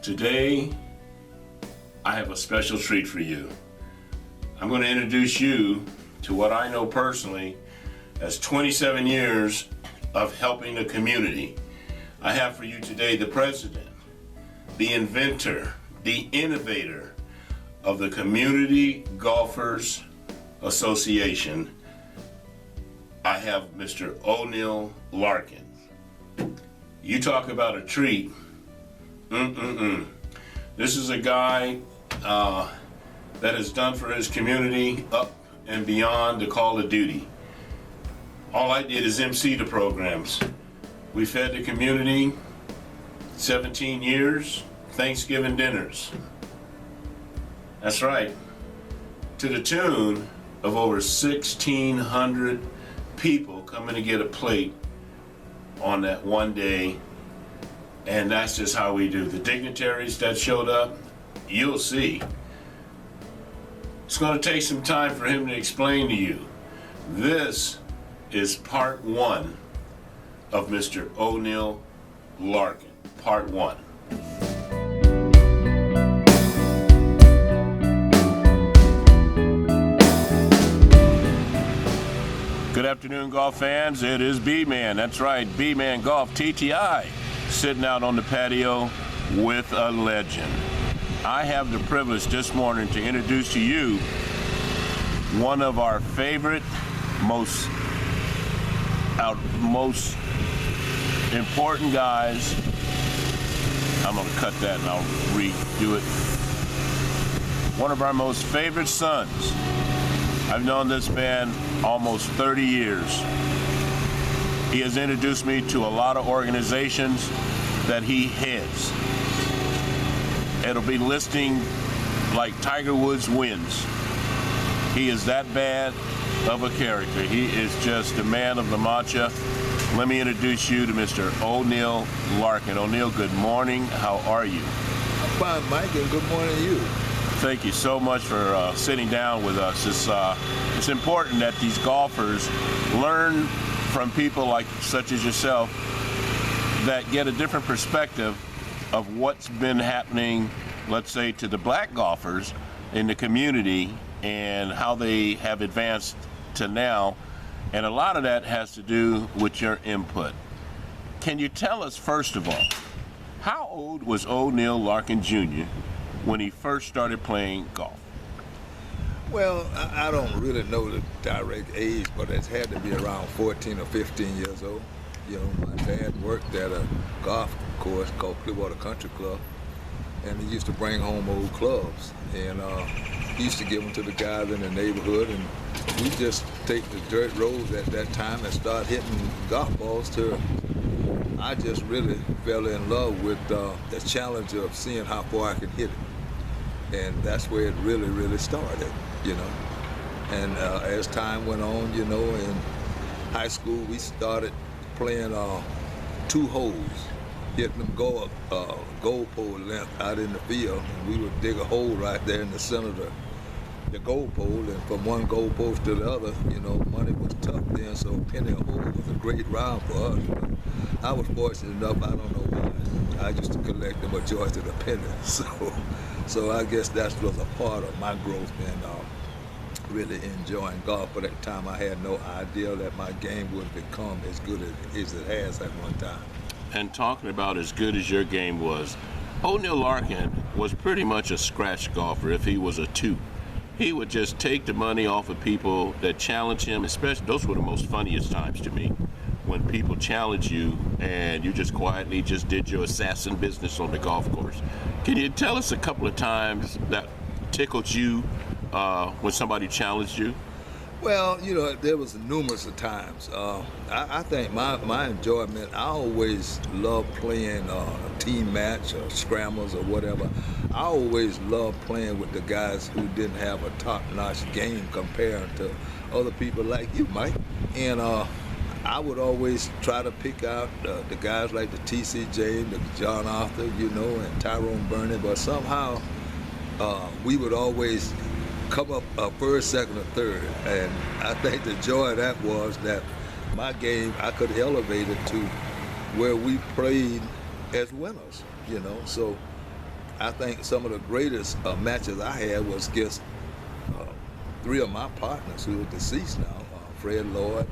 Today, I have a special treat for you. I'm going to introduce you to what I know personally as 27 years of helping the community. I have for you today the president, the inventor, the innovator of the Community Golfers Association. I have Mr. O'Neal Larkin. You talk about a treat. This is a guy that has done for his community up and beyond the call of duty. All I did is MC the programs. We fed the community 17 years, Thanksgiving dinners. That's right. To the tune of over 1,600 people coming to get a plate on that one day. And that's just how we do. The dignitaries that showed up, you'll see. It's going to take some time for him to explain to you. This is part one of Mr. O'Neal Larkin. Part one. Good afternoon, golf fans. It is B-Man. That's right, bmangolftti, sitting out on the patio with a legend. I have the privilege this morning to introduce to you one of our favorite, most important guys. I'm going to cut that and I'll redo it. One of our most favorite sons. I've known this man almost 30 years. He has introduced me to a lot of organizations that he heads. It'll be listing like Tiger Woods wins. He is that bad of a character. He is just a man of the mantra. Let me introduce you to Mr. O'Neal Larkin. O'Neal, good morning. How are you? I'm fine, Mike, and good morning to you. Thank you so much for sitting down with us. It's important that these golfers learn from people like such as yourself that get a different perspective of what's been happening, let's say, to the black golfers in the community and how they have advanced to now. And a lot of that has to do with your input. Can you tell us, first of all, how old was O'Neal Larkin Jr. when he first started playing golf? Well, I don't really know the direct age, but it had to be around 14 or 15 years old. You know, my dad worked at a golf course called Clearwater Country Club, and he used to bring home old clubs, and he used to give them to the guys in the neighborhood, and we just take the dirt roads at that time and start hitting golf balls till I just really fell in love with the challenge of seeing how far I could hit it. And that's where it really, really started, you know. And as time went on, you know, in high school, we started playing 2 holes, hitting them goal pole length out in the field. And we would dig a hole right there in the center of the goal pole, and from one goal post to the other, you know, money was tough then, so penny a hole was a great round for us. But I was fortunate enough, I don't know why, I used to collect the majority of the pennies. So I guess that was a part of my growth and really enjoying golf. But at the time, I had no idea that my game would become as good as it has at one time. And talking about as good as your game was, O'Neal Larkin was pretty much a scratch golfer if he was a 2. He would just take the money off of people that challenge him, especially those were the most funniest times to me, when people challenge you and you just quietly just did your assassin business on the golf course. Can you tell us a couple of times that tickled you when somebody challenged you? Well, you know, there was numerous of times. I think my enjoyment, I always loved playing a team match or scrambles or whatever. I always loved playing with the guys who didn't have a top-notch game compared to other people like you, Mike. And I would always try to pick out the guys like the T.C. James, the John Arthur, you know, and Tyrone Burney, but somehow we would always come up first, second, or third. And I think the joy of that was that my game, I could elevate it to where we played as winners, you know. So I think some of the greatest matches I had was against three of my partners who are deceased now, Fred Lloyd,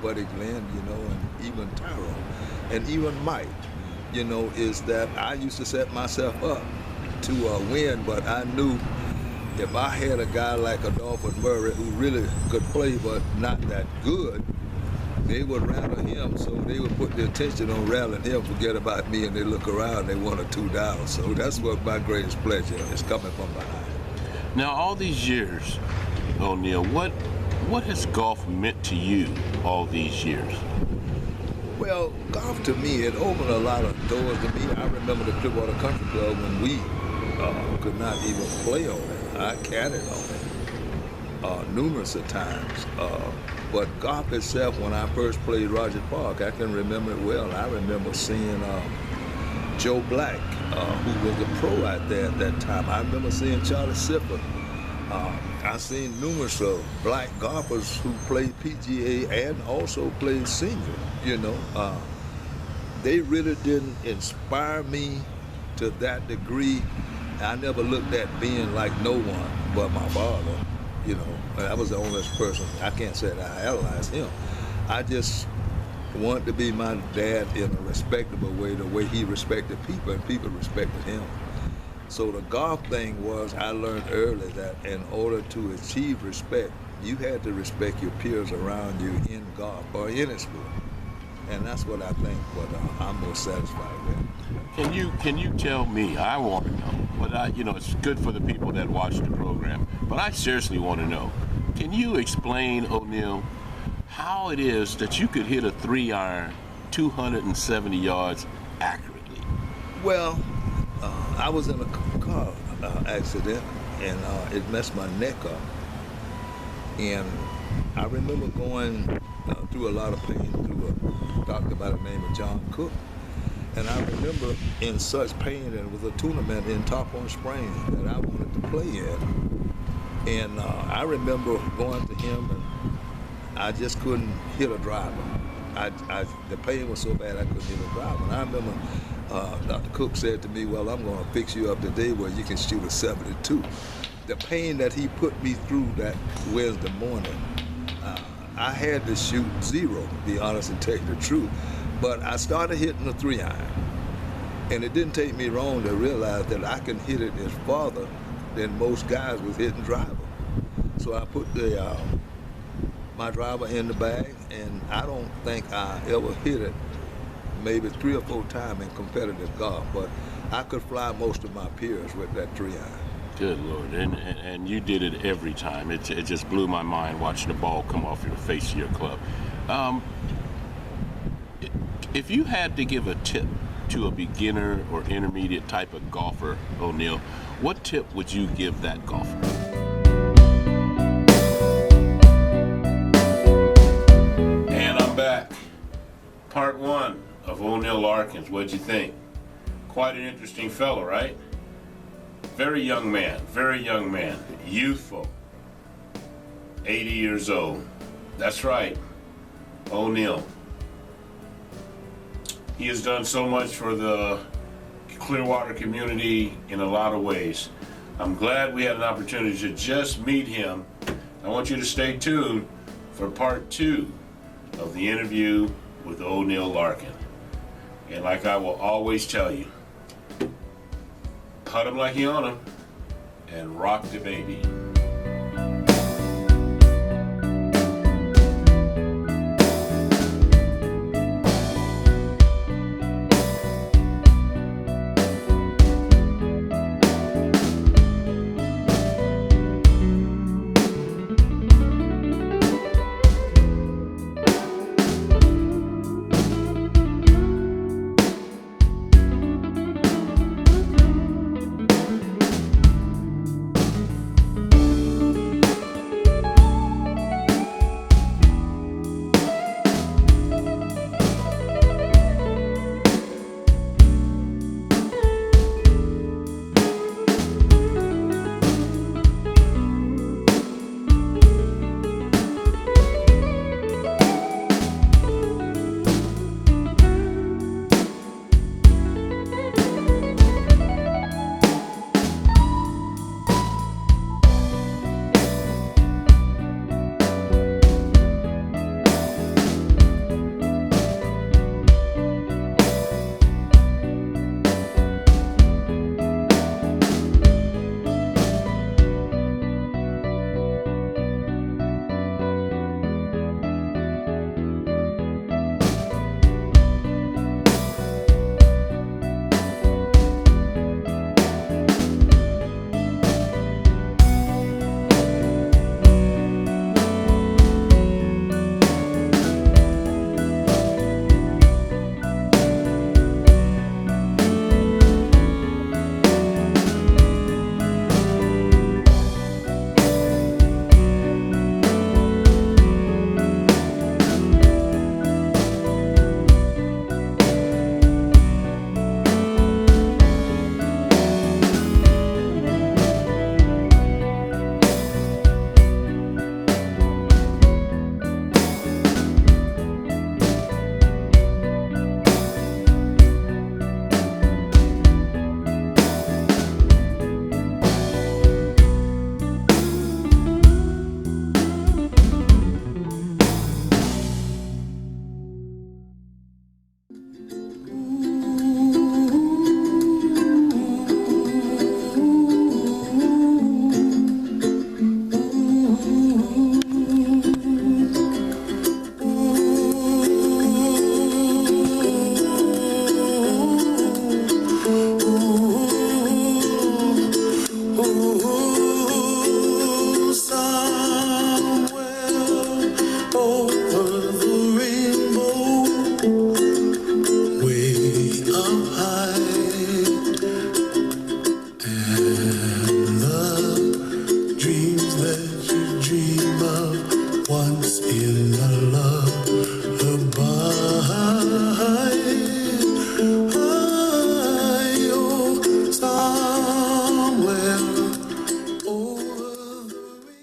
Buddy Glenn, you know, and even Tyrone, and even Mike, you know, is that I used to set myself up to win, but I knew if I had a guy like Adolfo Murray who really could play but not that good, they would rattle him, so they would put their attention on rattling him, forget about me, and they look around, they 1 or 2 down. So that's what my greatest pleasure is, coming from behind. Now, all these years, O'Neal, what has golf meant to you all these years? Well, golf to me, it opened a lot of doors to me. I remember the Clearwater Country Club when we could not even play on it. I caddied on it numerous of times. But golf itself, when I first played Roger Park, I can remember it well. I remember seeing Joe Black, who was a pro out there at that time. I remember seeing Charlie Sipper. I seen numerous of black golfers who played PGA and also played senior, you know. They really didn't inspire me to that degree. I never looked at being like no one but my father, you know. I was the only person, I can't say that I idolized him. I just wanted to be my dad in a respectable way, the way he respected people and people respected him. So the golf thing was, I learned early that in order to achieve respect, you had to respect your peers around you in golf or any sport. And that's what I think what I'm most satisfied with. Can you tell me? I want to know. But it's good for the people that watch the program. But I seriously want to know. Can you explain, O'Neal, how it is that you could hit a 3-iron 270 yards accurately? Well, I was in a car accident and it messed my neck up. And I remember going through a lot of pain through a doctor by the name of John Cook. And I remember in such pain, and it was a tournament in Top-on Springs that I wanted to play in. And I remember going to him and I just couldn't hit a driver. The pain was so bad I couldn't hit a driver. And I remember Dr. Cook said to me, well, I'm going to fix you up today where you can shoot a 72. The pain that he put me through that Wednesday morning, I had to shoot 0, to be honest and tell you the truth. But I started hitting the 3-iron. And it didn't take me long to realize that I can hit it as farther than most guys was hitting driver. So I put my driver in the bag, and I don't think I ever hit it maybe 3 or 4 times in competitive golf, but I could fly most of my peers with that 3-iron. Good Lord, and you did it every time. It just blew my mind watching the ball come off the face of your club. If you had to give a tip to a beginner or intermediate type of golfer, O'Neal, what tip would you give that golfer? And I'm back. Part 1 of O'Neal Larkin. What'd you think? Quite an interesting fellow, right? Very young man, youthful, 80 years old. That's right, O'Neal. He has done so much for the Clearwater community in a lot of ways. I'm glad we had an opportunity to just meet him. I want you to stay tuned for part 2 of the interview with O'Neal Larkin. And like I will always tell you, put him like you own him and rock the baby.